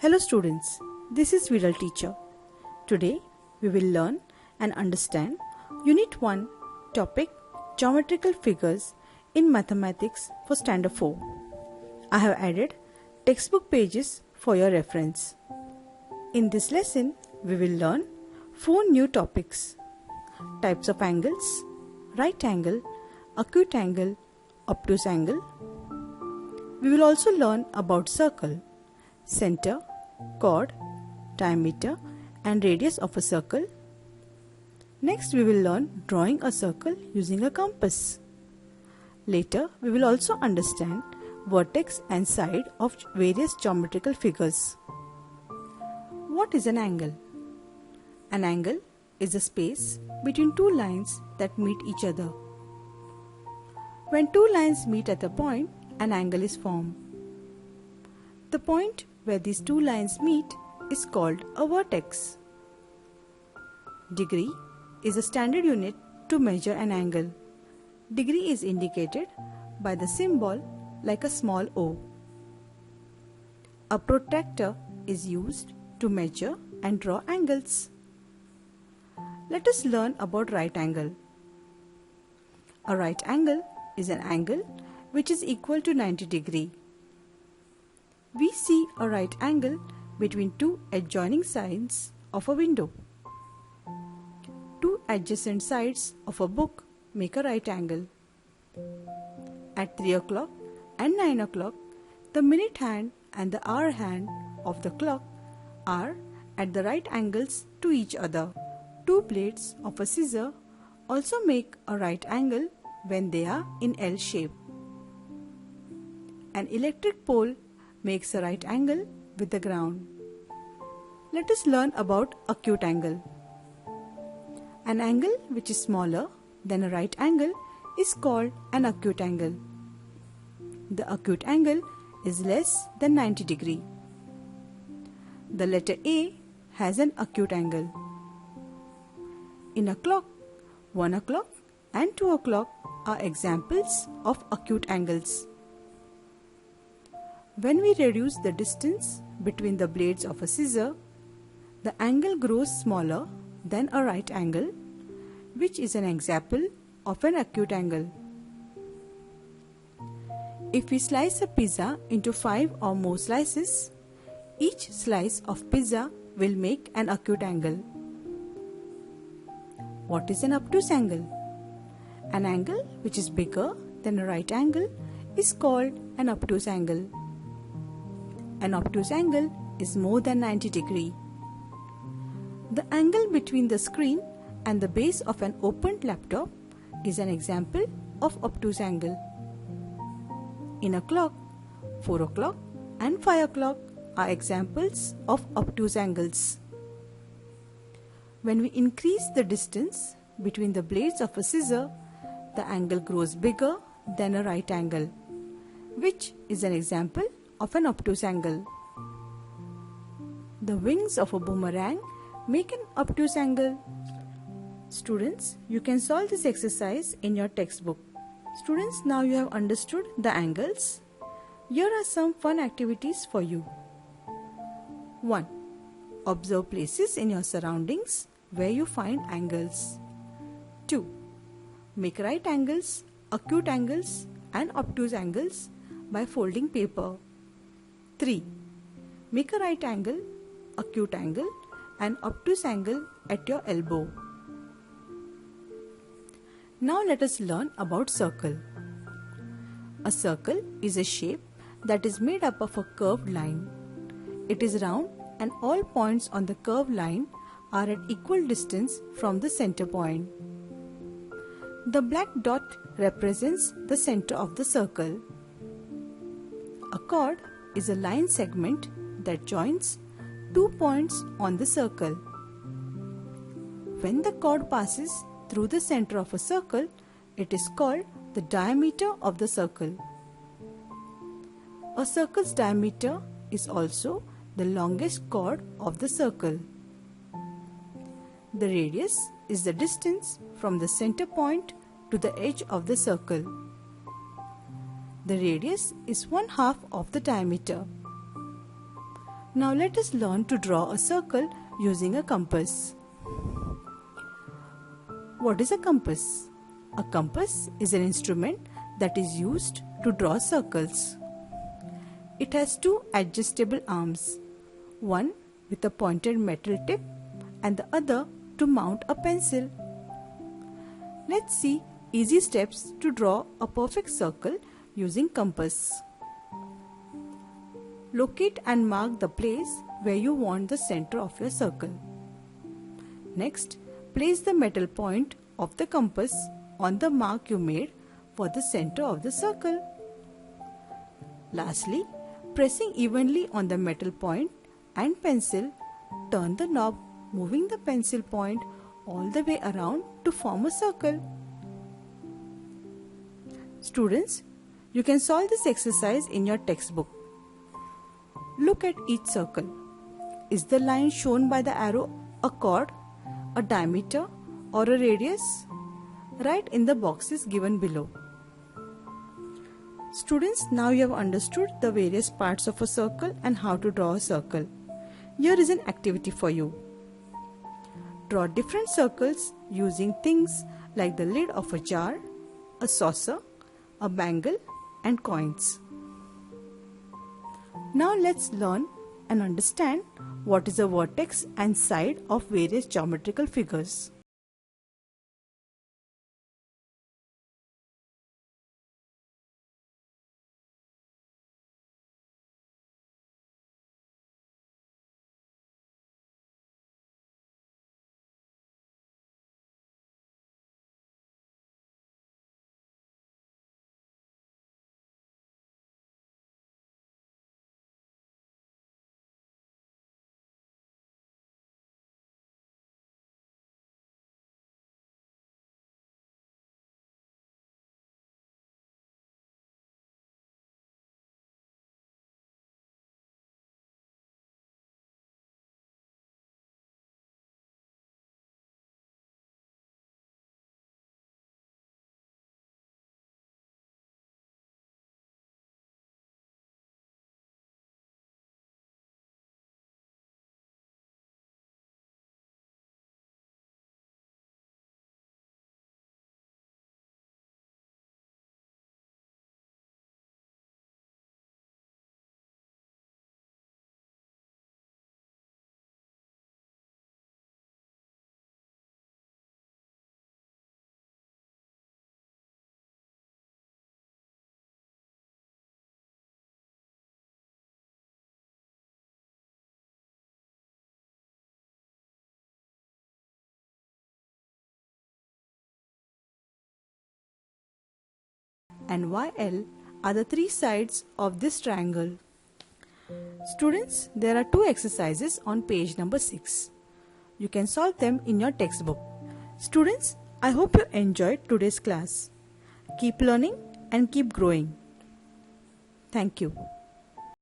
Hello students, this is Viral Teacher. Today we will learn and understand Unit 1 topic Geometrical Figures in Mathematics for Standard 4. I have added textbook pages for your reference. In this lesson we will learn 4 new topics: types of angles, right angle, acute angle, obtuse angle. We will also learn about circle, center, chord, diameter and radius of a circle. Next we will learn drawing a circle using a compass. Later we will also understand vertex and side of various geometrical figures. What is an angle? An angle is a space between two lines that meet each other. When two lines meet at a point, an angle is formed. The point where these two lines meet is called a vertex. Degree is a standard unit to measure an angle. Degree is indicated by the symbol like a small O. A protractor is used to measure and draw angles. Let us learn about right angle. A right angle is an angle which is equal to 90 degrees. We see a right angle between two adjoining sides of a window. Two adjacent sides of a book make a right angle. At 3 o'clock and 9 o'clock, the minute hand and the hour hand of the clock are at the right angles to each other. Two blades of a scissor also make a right angle when they are in L shape. An electric pole makes a right angle with the ground. Let us learn about acute angle. An angle which is smaller than a right angle is called an acute angle. The acute angle is less than 90 degrees. The letter A has an acute angle. In a clock, 1 o'clock and 2 o'clock are examples of acute angles. When we reduce the distance between the blades of a scissor, the angle grows smaller than a right angle, which is an example of an acute angle. If we slice a pizza into 5 or more slices, each slice of pizza will make an acute angle. What is an obtuse angle? An angle which is bigger than a right angle is called an obtuse angle. An obtuse angle is more than 90 degrees. The angle between the screen and the base of an opened laptop is an example of obtuse angle. In a clock, 4 o'clock and 5 o'clock are examples of obtuse angles. When we increase the distance between the blades of a scissor, the angle grows bigger than a right angle, which is an example of an obtuse angle. The wings of a boomerang make an obtuse angle. Students, you can solve this exercise in your textbook. Students, now you have understood the angles. Here are some fun activities for you. 1. Observe places in your surroundings where you find angles. 2. Make right angles, acute angles and obtuse angles by folding paper. 3. Make a right angle, acute angle and obtuse angle at your elbow. Now let us learn about circle. A circle is a shape that is made up of a curved line. It is round and all points on the curved line are at equal distance from the center point. The black dot represents the center of the circle. A chord is a line segment that joins 2 points on the circle. When the chord passes through the center of a circle, it is called the diameter of the circle. A circle's diameter is also the longest chord of the circle. The radius is the distance from the center point to the edge of the circle. The radius is 1/2 of the diameter. Now let us learn to draw a circle using a compass. What is a compass? A compass is an instrument that is used to draw circles. It has two adjustable arms, one with a pointed metal tip and the other to mount a pencil. Let's see easy steps to draw a perfect circle using compass. Locate and mark the place where you want the center of your circle. Next, place the metal point of the compass on the mark you made for the center of the circle. Lastly, pressing evenly on the metal point and pencil, turn the knob, moving the pencil point all the way around to form a circle. Students, you can solve this exercise in your textbook. Look at each circle. Is the line shown by the arrow a chord, a diameter, or a radius? Write in the boxes given below. Students, now you have understood the various parts of a circle and how to draw a circle. Here is an activity for you. Draw different circles using things like the lid of a jar, a saucer, a bangle, and coins. Now let's learn and understand what is a vertex and side of various geometrical figures. And YL are the three sides of this triangle. Students, there are two exercises on page number 6. You can solve them in your textbook. Students, I hope you enjoyed today's class. Keep learning and keep growing. Thank you.